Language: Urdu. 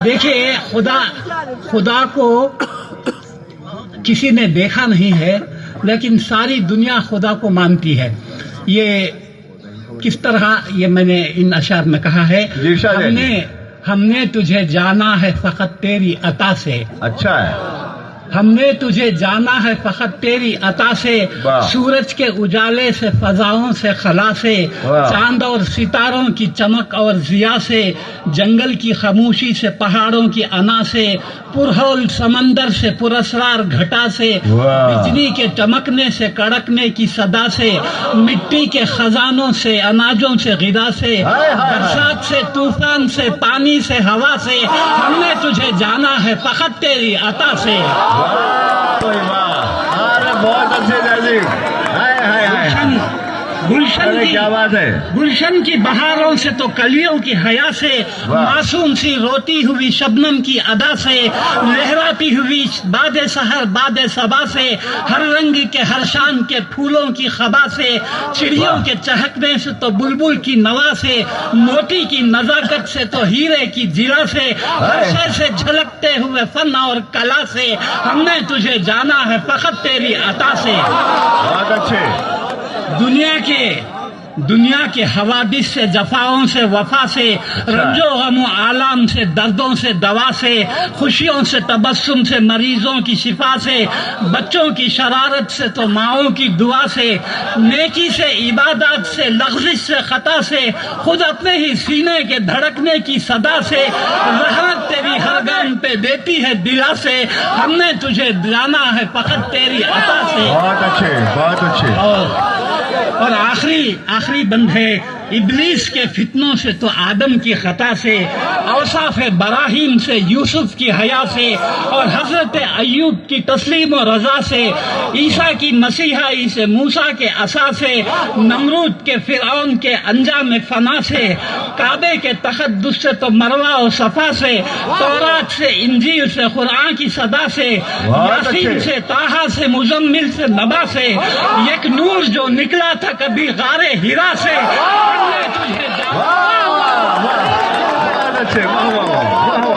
دیکھیے خدا کو کسی نے دیکھا نہیں ہے، لیکن ساری دنیا خدا کو مانتی ہے۔ یہ کس طرح یہ میں نے ان اشعار میں کہا ہے، ہم نے تجھے جانا ہے فقط تیری عطا سے۔ اچھا ہے، ہم نے تجھے جانا ہے فقط تیری عطا سے، سورج کے اجالے سے، فضاؤں سے، خلا سے، چاند اور ستاروں کی چمک اور ضیاء سے، جنگل کی خاموشی سے، پہاڑوں کی انا سے، پرہول سمندر سے، پراسرار گھٹا سے، بجلی کے چمکنے سے، کڑکنے کی صدا سے، مٹی کے خزانوں سے، اناجوں سے، غذا سے، برسات سے، طوفان سے، پانی سے، ہوا سے، ہم نے تجھے جانا ہے فقط تیری عطا سے۔ بہت اچھے جی، گلشن کی بہاروں سے تو کلیوں کی حیا سے، معصوم سی روتی ہوئی شبنم کی ادا سے، لہراتی ہوئی باد سحر باد صبا سے، ہر رنگ کے ہر شان کے پھولوں کی خبا سے، چڑیوں کے چہکنے سے تو بلبل کی نوا سے، موتی کی نزاکت سے تو ہیرے کی جلا سے، ہر شے سے جھلکتے ہوئے فن اور کلا سے، ہم نے تجھے جانا ہے فقط تیری عطا سے۔ بہت اچھے۔ دنیا کے حوادث سے، جفاؤں سے، وفا سے، رنج و غم و آلام سے، دردوں سے، دوا سے، خوشیوں سے، تبسم سے، مریضوں کی شفا سے، بچوں کی شرارت سے تو ماؤں کی دعا سے، نیکی سے، عبادات سے، لغزش سے، خطا سے، خود اپنے ہی سینے کے دھڑکنے کی صدا سے، رحمت تیری ہر گام پہ دیتی ہے دلا سے، ہم نے تجھے جانا ہے فقط تیری عطا سے۔ بہت اچھے، بہت اچھے۔ اور آخری بند ہے، ابلیس کے فتنوں سے تو آدم کی خطا سے، اوصاف براہیم سے، یوسف کی حیا سے، اور حضرت ایوب کی تسلیم و رضا سے، عیسیٰ کی مسیحائی سے، موسیٰ کے عصا سے، نمرود کے فرعون کے انجام فنا سے، کعبے کے تقدس سے تو مروہ و صفا سے، تورات سے، انجیل سے، قرآن کی صدا سے، یاسین سے، طٰہٰ سے، مزمل سے، نبا سے، ایک نور جو نکلا تھا کبھی غار ہرا سے، ہم نے تجھے جانا